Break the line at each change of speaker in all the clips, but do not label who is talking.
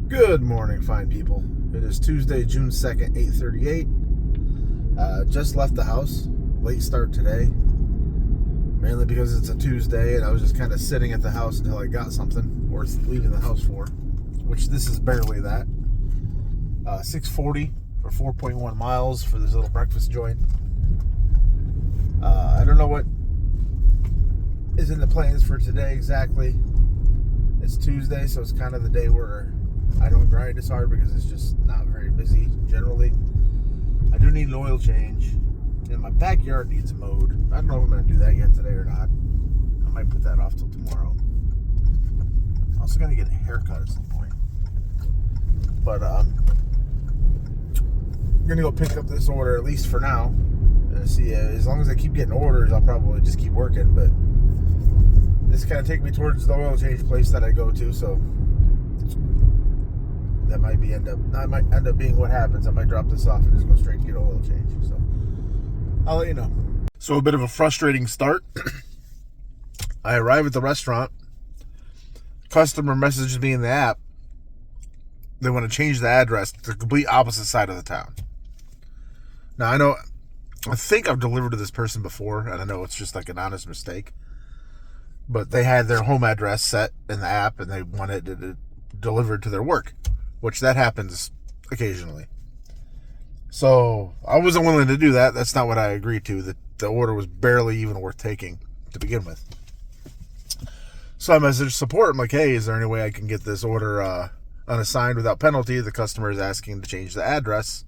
Good morning, fine people. It is Tuesday, June 2nd, 8:38. Just left the house. Late start today. Mainly because it's a Tuesday and I was just kind of sitting at the house until I got something worth leaving the house for. Which this is barely that. 640 for 4.1 miles for this little breakfast joint. I don't know what is in the plans for today exactly. It's Tuesday, so it's kind of the day where I don't grind as hard because it's just not very busy generally. I do need an oil change, and my backyard needs mowed. I don't know if I'm going to do that yet today or not. I might put that off till tomorrow. I'm also going to get a haircut at some point. But I'm going to go pick up this order, at least for now. See, as long as I keep getting orders, I'll probably just keep working. But this kind of take me towards the oil change place that I go to, so that might end up being what happens. I might drop this off and just go straight to get an oil change. So I'll let you know. So a bit of a frustrating start. I arrive at the restaurant. Customer messages me in the app. They want to change the address to the complete opposite side of the town. Now I think I've delivered to this person before, and I know it's just like an honest mistake. But they had their home address set in the app, and they wanted it delivered to their work, which that happens occasionally. So I wasn't willing to do that. That's not what I agreed to. The order was barely even worth taking to begin with. So I messaged support. I'm like, hey, is there any way I can get this order unassigned without penalty? The customer is asking to change the address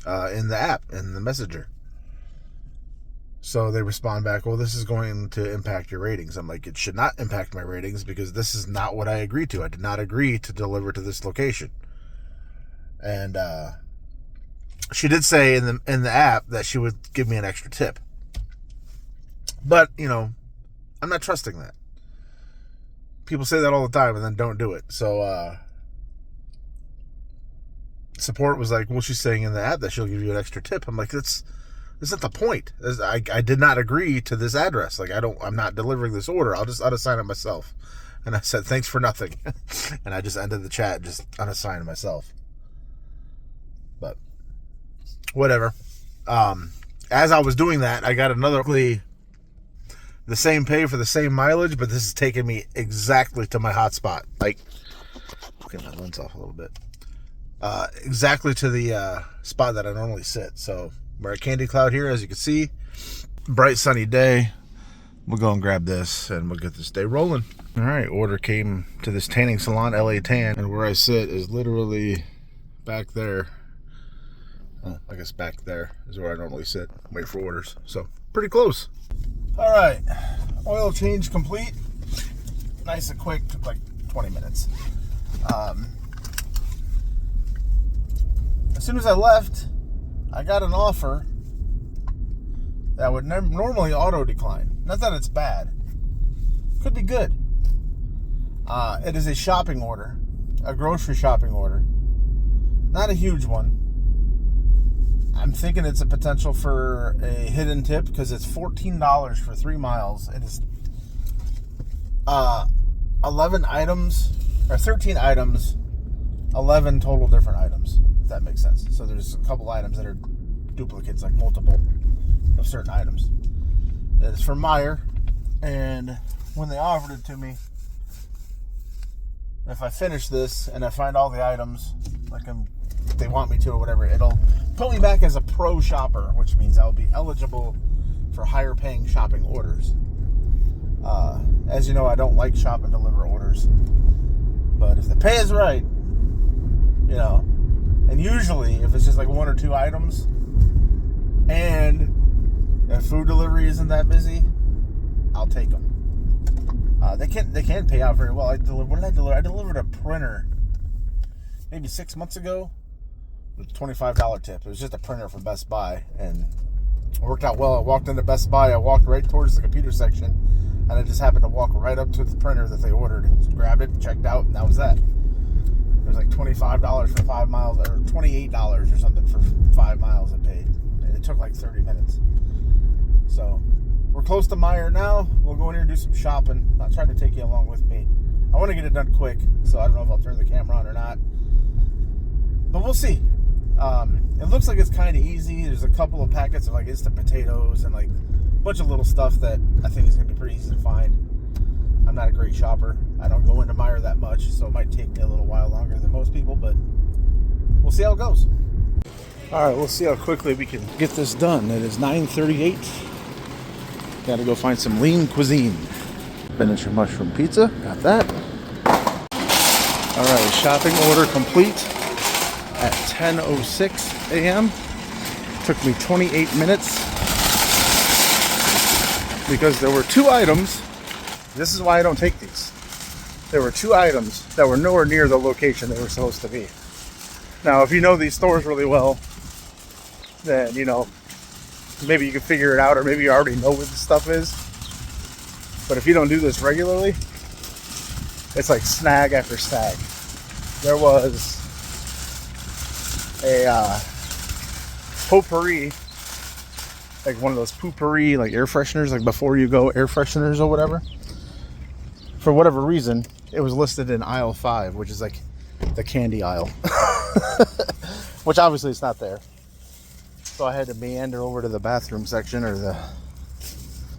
in the app, in the messenger. So they respond back, well, this is going to impact your ratings. I'm like, it should not impact my ratings because this is not what I agreed to. I did not agree to deliver to this location. And she did say in the app that she would give me an extra tip. But, I'm not trusting that. People say that all the time and then don't do it. So support was like, well, she's saying in the app that she'll give you an extra tip. I'm like, that's not the point. I did not agree to this address. Like, I'm not delivering this order. I'll just unassign it myself. And I said, thanks for nothing. And I just ended the chat, just unassigned myself. But whatever. As I was doing that, I got the same pay for the same mileage, but this is taking me exactly to my hotspot. Like, get my lens off a little bit. Exactly to the spot that I normally sit. So we're at Candy Cloud here, as you can see. Bright sunny day. We'll go and grab this and we'll get this day rolling. All right, order came to this tanning salon, LA Tan, and where I sit is literally back there. Oh, I guess back there is where I normally sit, wait for orders. So pretty close. All right, oil change complete. Nice and quick, took like 20 minutes. As soon as I left, I got an offer that would normally auto decline. Not that it's bad. Could be good. It is a shopping order, a grocery shopping order. Not a huge one. I'm thinking it's a potential for a hidden tip because it's $14 for 3 miles. It is 11 items, or 13 items, 11 total different items. If that makes sense. So there's a couple items that are duplicates, like multiple of certain items. It's from Meijer, and when they offered it to me, if I finish this and I find all the items like they want me to or whatever, it'll put me back as a pro shopper, which means I'll be eligible for higher paying shopping orders. As you know, I don't like shop and deliver orders, but if the pay is right, and usually if it's just like 1 or 2 items and if food delivery isn't that busy, I'll take them. They can't pay out very well. What did I deliver? I delivered a printer maybe 6 months ago with a $25 tip. It was just a printer from Best Buy, and it worked out well. I walked into Best Buy. I walked right towards the computer section, and I just happened to walk right up to the printer that they ordered and grabbed it, checked out, and that was that. It was like $25 for 5 miles, or $28 or something for 5 miles I paid. And it took like 30 minutes. So we're close to Meijer now. We'll go in here and do some shopping. I'll try to take you along with me. I want to get it done quick, so I don't know if I'll turn the camera on or not. But we'll see. It looks like it's kind of easy. There's a couple of packets of like instant potatoes and like a bunch of little stuff that I think is going to be pretty easy to find. I'm not a great shopper. I don't go into Meijer that much, so it might take me a little while longer than most people, but we'll see how it goes. All right, we'll see how quickly we can get this done. It is 9:38. Got to go find some lean cuisine. Finish your mushroom pizza. Got that. All right, shopping order complete at 10:06 a.m. Took me 28 minutes because there were 2 items. This is why I don't take these. There were 2 items that were nowhere near the location they were supposed to be. Now, if you know these stores really well, then, you know, maybe you can figure it out, or maybe you already know what this stuff is. But if you don't do this regularly, it's like snag after snag. There was a potpourri, like one of those potpourri like air fresheners, like before you go air fresheners or whatever. For whatever reason, it was listed in aisle 5, which is like the candy aisle, which obviously it's not there. So I had to meander over to the bathroom section, or the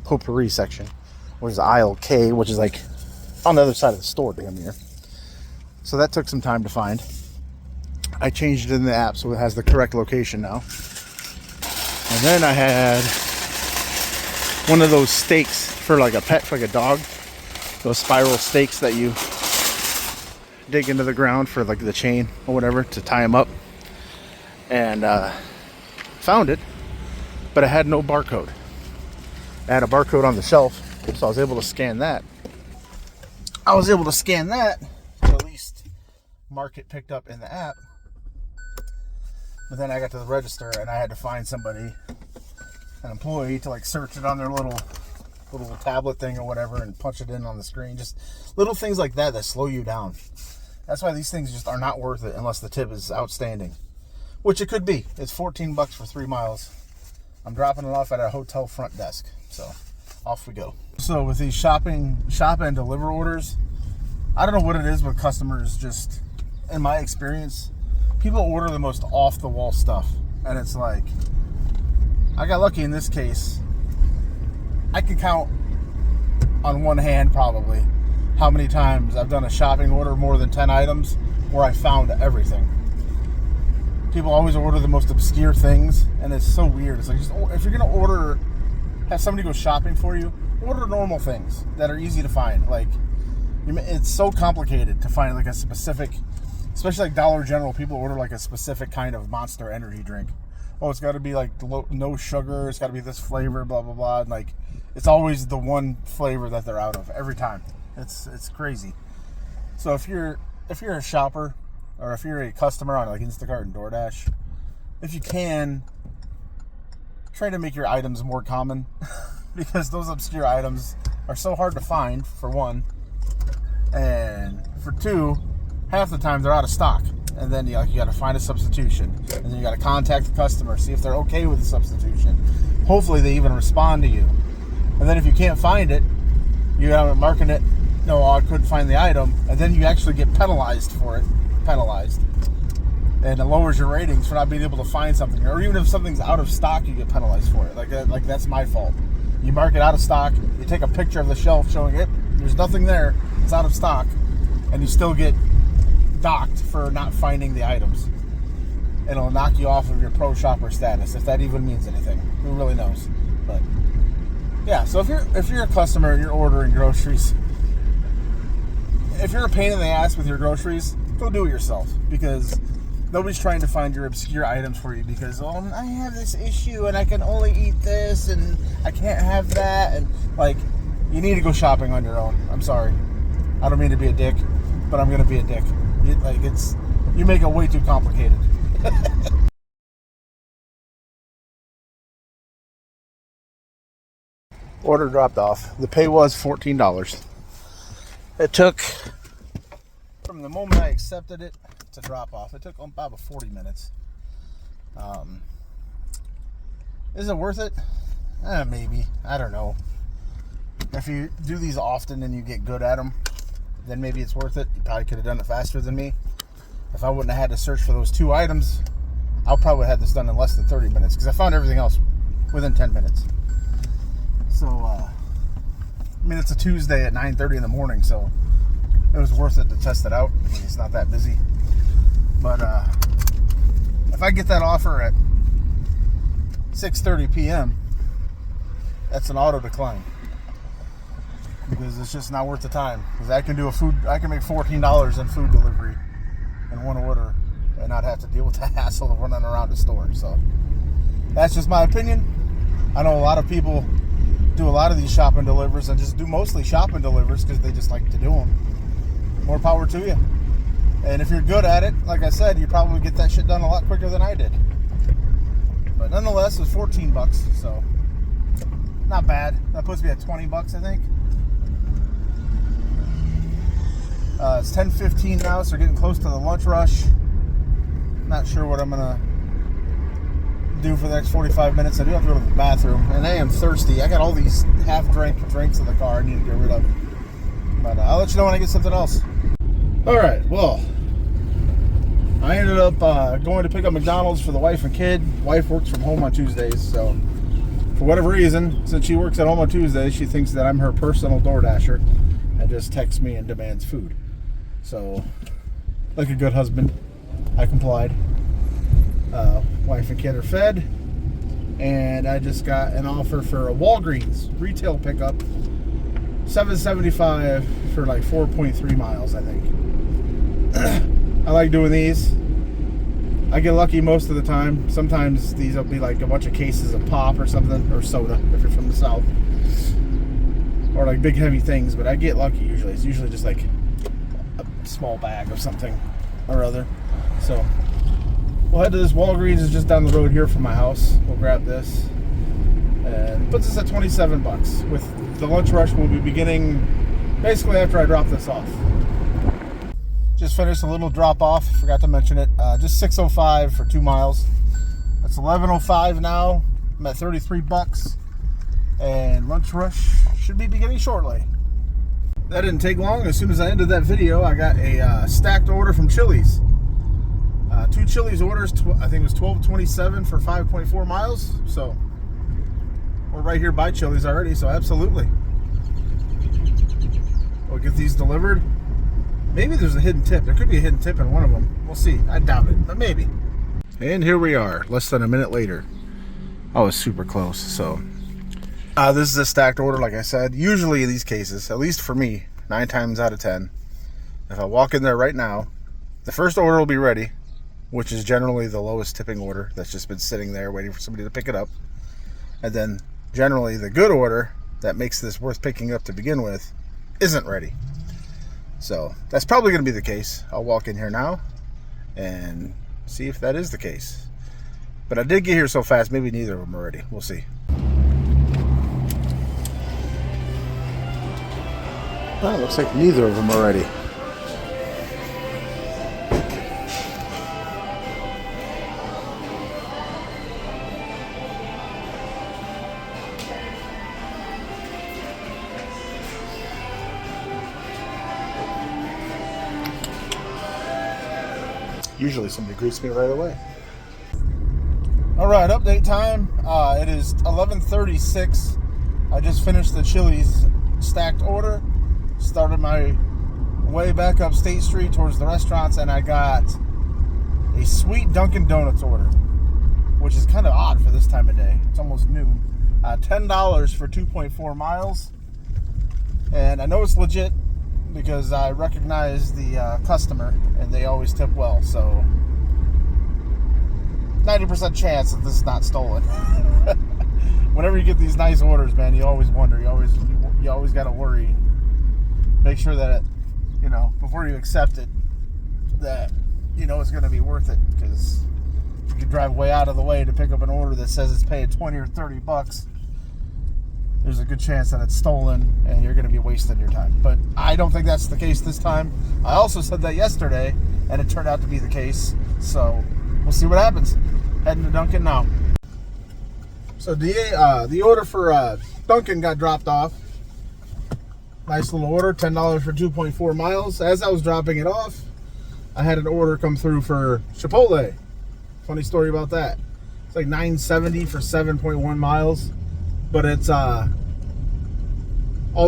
potpourri section, which is aisle K, which is like on the other side of the store damn near. So that took some time to find. I changed it in the app so it has the correct location now. And then I had one of those stakes for like a pet, for like a dog. Those spiral stakes that you dig into the ground for like the chain or whatever to tie them up. And found it, but it had no barcode. It had a barcode on the shelf, so I was able to scan that. To at least mark it picked up in the app. But then I got to the register and I had to find somebody, an employee, to like search it on their little tablet thing or whatever and punch it in on the screen. Just little things like that slow you down. That's why these things just are not worth it unless the tip is outstanding, which it could be. It's $14 for 3 miles. I'm dropping it off at a hotel front desk, so off we go. So with these shop and deliver orders, I don't know what it is with customers. Just in my experience, people order the most off the wall stuff, and it's like, I got lucky in this case. I can count on one hand probably how many times I've done a shopping order more than 10 items where I found everything. People always order the most obscure things, and it's so weird. It's like, just, if you're gonna have somebody go shopping for you, order normal things that are easy to find. Like, it's so complicated to find like a specific, especially like Dollar General, people order like a specific kind of Monster energy drink. Oh, it's got to be like no sugar, it's got to be this flavor, blah blah blah. And like, it's always the one flavor that they're out of every time. It's crazy. So if you're a shopper, or if you're a customer on like Instacart and DoorDash, if you can, try to make your items more common because those obscure items are so hard to find, for one, and for two, half the time they're out of stock. And then you got to find a substitution, and then you got to contact the customer, see if they're okay with the substitution. Hopefully they even respond to you. And then if you can't find it, you have it marking it, no, I couldn't find the item, and then you actually get penalized for it. And it lowers your ratings for not being able to find something. Or even if something's out of stock, you get penalized for it. Like that's my fault. You mark it out of stock, you take a picture of the shelf showing it, there's nothing there, it's out of stock, and you still get docked for not finding the items. It'll knock you off of your pro shopper status, if that even means anything. Who really knows? But yeah, so if you're a customer and you're ordering groceries, if you're a pain in the ass with your groceries, go do it yourself, because nobody's trying to find your obscure items for you because, oh, I have this issue and I can only eat this and I can't have that, and like, you need to go shopping on your own. I'm sorry, I don't mean to be a dick, but I'm gonna be a dick. You make it way too complicated. Order dropped off. The pay was $14. It took, from the moment I accepted it to drop off, it took about 40 minutes. Is it worth it? Maybe. I don't know. If you do these often and you get good at them, then maybe it's worth it. You probably could have done it faster than me. If I wouldn't have had to search for those 2 items, I'll probably have this done in less than 30 minutes because I found everything else within 10 minutes. So, I mean, it's a Tuesday at 9:30 in the morning, so it was worth it to test it out. I mean, it's not that busy. But if I get that offer at 6:30 p.m., that's an auto decline because it's just not worth the time. Because I can make $14 in food delivery in one order and not have to deal with the hassle of running around the store. So that's just my opinion. I know a lot of people do a lot of these shopping delivers and just do mostly shopping delivers because they just like to do them. More power to you. And if you're good at it, like I said, you probably get that shit done a lot quicker than I did. But nonetheless, it was $14, so not bad. That puts me at $20, I think. It's 10:15 now, so we're getting close to the lunch rush. Not sure what I'm gonna do for the next 45 minutes. I do have to go to the bathroom, and I am thirsty. I got all these half-drank drinks in the car I need to get rid of. But I'll let you know when I get something else. All right, well, I ended up going to pick up McDonald's for the wife and kid. Wife works from home on Tuesdays, so for whatever reason, since she works at home on Tuesdays, she thinks that I'm her personal Doordasher and just texts me and demands food. So, like a good husband, I complied. Wife and kid are fed, and I just got an offer for a Walgreens retail pickup, $7.75 for like 4.3 miles, I think. I like doing these. I get lucky most of the time. Sometimes these will be like a bunch of cases of pop or something, or soda if you're from the South, or like big heavy things, but I get lucky usually. It's usually just like a small bag of something or other. So we'll head to this Walgreens. Is just down the road here from my house. We'll grab this, and it puts us at $27. With the lunch rush, we'll be beginning basically after I drop this off. Just finished a little drop off. Forgot to mention it. Just $6.05 for 2 miles. It's 11:05 now. I'm at $33, and lunch rush should be beginning shortly. That didn't take long. As soon as I ended that video, I got a stacked order from Chili's. 2 Chili's orders. I think it was $12.27 for 5.4 miles. So we're right here by Chili's already. So absolutely, we'll get these delivered. Maybe there's a hidden tip. There could be a hidden tip in one of them. We'll see. I doubt it, but maybe. And here we are, less than a minute later. I was super close. So this is a stacked order, like I said. Usually in these cases, at least for me, 9 times out of 10, if I walk in there right now, the first order will be ready, which is generally the lowest tipping order that's just been sitting there waiting for somebody to pick it up. And then generally the good order that makes this worth picking up to begin with isn't ready. So that's probably going to be the case. I'll walk in here now and see if that is the case. But I did get here so fast, maybe neither of them are ready. We'll see. Oh, looks like neither of them are ready. Usually somebody greets me right away. All right, update time. It is 11:36. I just finished the Chili's stacked order. Started my way back up State Street towards the restaurants, and I got a sweet Dunkin' Donuts order, which is kind of odd for this time of day. It's almost noon. $10 for 2.4 miles. And I know it's legit because I recognize the customer, and they always tip well. So 90% chance that this is not stolen. Whenever you get these nice orders, man, you always wonder. You always got to worry. Make sure that, before you accept it, that it's going to be worth it. Because you can drive way out of the way to pick up an order that says it's paying $20 or $30. There's a good chance that it's stolen and you're going to be wasting your time. But I don't think that's the case this time. I also said that yesterday, and it turned out to be the case. So we'll see what happens. Heading to Dunkin' now. So the order for Dunkin' got dropped off. Nice little order, $10 for 2.4 miles. As I was dropping it off, I had an order come through for Chipotle. Funny story about that. It's like $9.70 for 7.1 miles, but it's all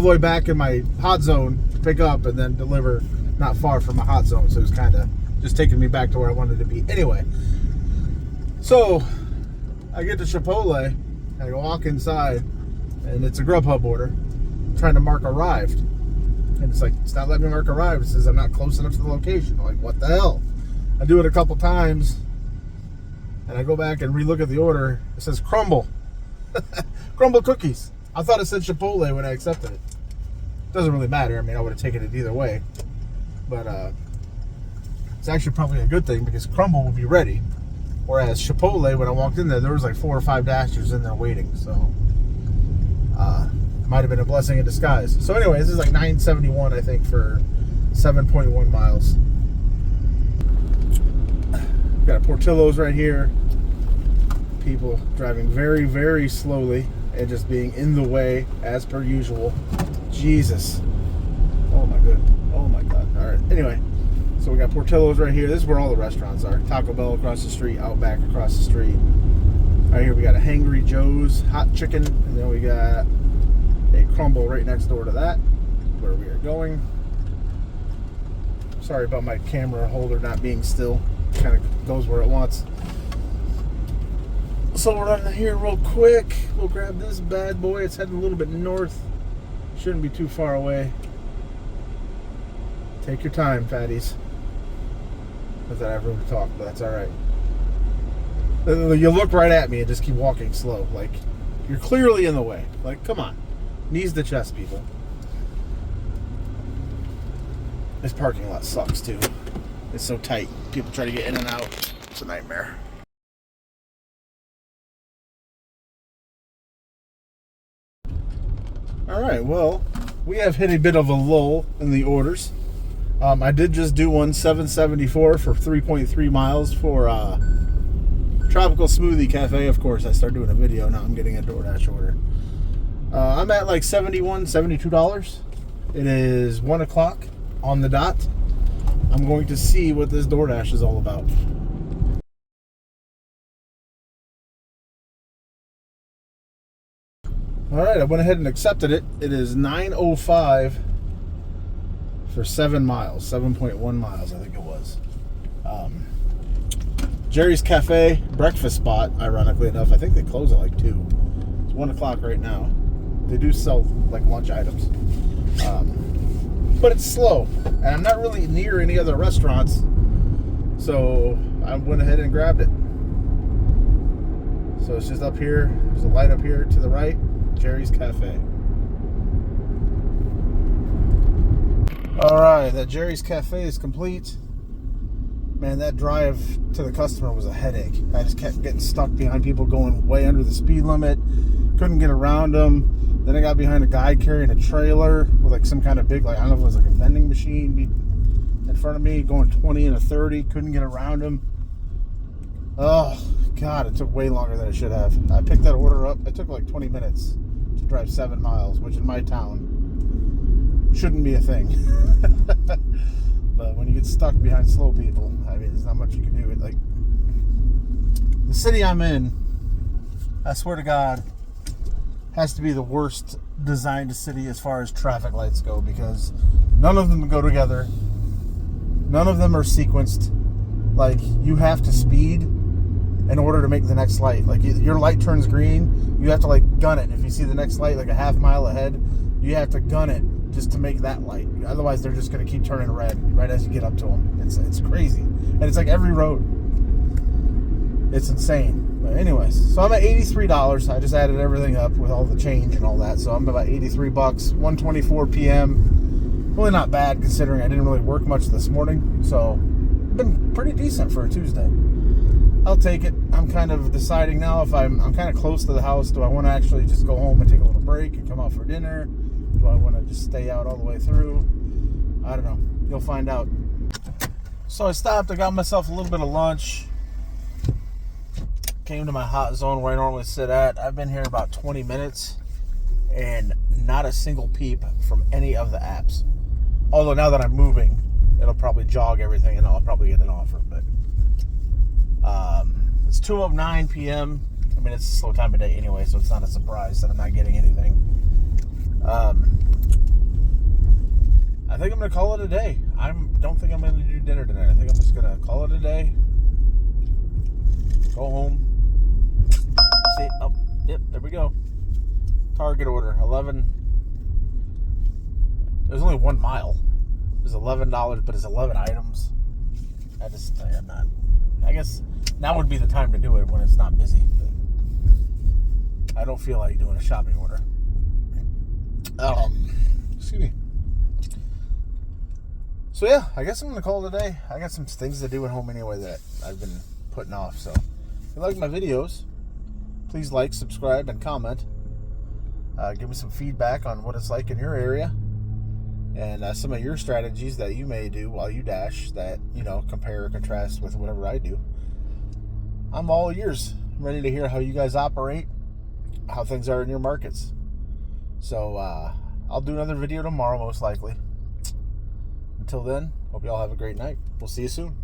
the way back in my hot zone to pick up and then deliver not far from my hot zone. So it was kind of just taking me back to where I wanted to be. Anyway, so I get to Chipotle, I walk inside, and it's a Grubhub order. I'm trying to mark arrived. And it's like, it's not letting me mark arrived. It says I'm not close enough to the location. I'm like, what the hell? I do it a couple times, and I go back and relook at the order. It says crumble. Crumble cookies. I thought it said Chipotle when I accepted it. Doesn't really matter. I mean, I would have taken it either way. But it's actually probably a good thing because crumble will be ready. Whereas Chipotle, when I walked in there was like 4 or 5 Dashers in there waiting. So it might have been a blessing in disguise. So anyway, this is like $9.71, I think, for 7.1 miles. Got a Portillo's right here. People driving very, very slowly and just being in the way as per usual. Jesus. Oh my good. Oh my God. All right. Anyway, so we got Portillo's right here. This is where all the restaurants are. Taco Bell across the street, Outback across the street. Right here we got a Hangry Joe's hot chicken, and then we got a crumble right next door to that, where we are going. Sorry about my camera holder not being still. Kind of goes where it wants. So we're running here real quick. We'll grab this bad boy. It's heading a little bit north. Shouldn't be too far away. Take your time, fatties. Not that I have room to talk, but that's alright. You look right at me and just keep walking slow. Like, you're clearly in the way. Like, come on. Knees to chest, people. This parking lot sucks, too. It's so tight. People try to get in and out. It's a nightmare. Alright, well, we have hit a bit of a lull in the orders. I did just do one, $7.74 for 3.3 miles for Tropical Smoothie Cafe. Of course, I started doing a video. Now I'm getting a DoorDash order. I'm at like $71, $72. It is 1 o'clock on the dot. I'm going to see what this DoorDash is all about. Alright, I went ahead and accepted it. It is $9.05 for 7 miles. 7.1 miles, I think it was. Jerry's Cafe breakfast spot, ironically enough, I think they close at like 2. It's 1 o'clock right now. They do sell like lunch items. But it's slow. And I'm not really near any other restaurants. So I went ahead and grabbed it. So it's just up here. There's a light up here to the right. Jerry's Cafe. Alright, that Jerry's Cafe is complete. Man, that drive to the customer was a headache. I just kept getting stuck behind people going way under the speed limit. Couldn't get around them. Then I got behind a guy carrying a trailer with like some kind of big, like, I don't know if it was like a vending machine in front of me, going 20 and a 30. Couldn't get around him. Oh, God, it took way longer than it should have. I picked that order up. It took like 20 minutes to drive 7 miles, which in my town shouldn't be a thing. But when you get stuck behind slow people, I mean, there's not much you can do. Like, the city I'm in, I swear to God, has to be the worst designed city as far as traffic lights go, because none of them go together. None of them are sequenced. Like, you have to speed in order to make the next light. Like, your light turns green, you have to like gun it. If you see the next light like a half mile ahead, you have to gun it just to make that light. Otherwise, they're just going to keep turning red right as you get up to them. It's crazy. And it's like every road. It's insane. But anyways, so I'm at $83. I just added everything up with all the change and all that. So I'm about $83, 1:24 p.m. Really not bad considering I didn't really work much this morning. So been pretty decent for a Tuesday. I'll take it. I'm kind of deciding now if I'm kind of close to the house. Do I want to actually just go home and take a little break and come out for dinner? Do I want to just stay out all the way through? I don't know. You'll find out. So I stopped. I got myself a little bit of lunch. Came to my hot zone where I normally sit at. I've been here about 20 minutes. and not a single peep from any of the apps. Although now that I'm moving, it'll probably jog everything and I'll probably get an offer. But it's 2:09 p.m. I mean, it's a slow time of day anyway, so it's not a surprise that I'm not getting anything. I think I'm going to call it a day. I don't think I'm going to do dinner tonight. I think I'm just going to call it a day. Go home. See, oh, yep, there we go. Target order, 11. There's only 1 mile. It was $11, but it's 11 items. I'm not. I guess now would be the time to do it when it's not busy. But I don't feel like doing a shopping order. Excuse me. So yeah, I guess I'm gonna call it a day. I got some things to do at home anyway that I've been putting off. So if you like my videos, please like, subscribe, and comment. Give me some feedback on what it's like in your area and some of your strategies that you may do while you dash that, compare or contrast with whatever I do. I'm all ears. I'm ready to hear how you guys operate, how things are in your markets. So I'll do another video tomorrow, most likely. Until then, hope you all have a great night. We'll see you soon.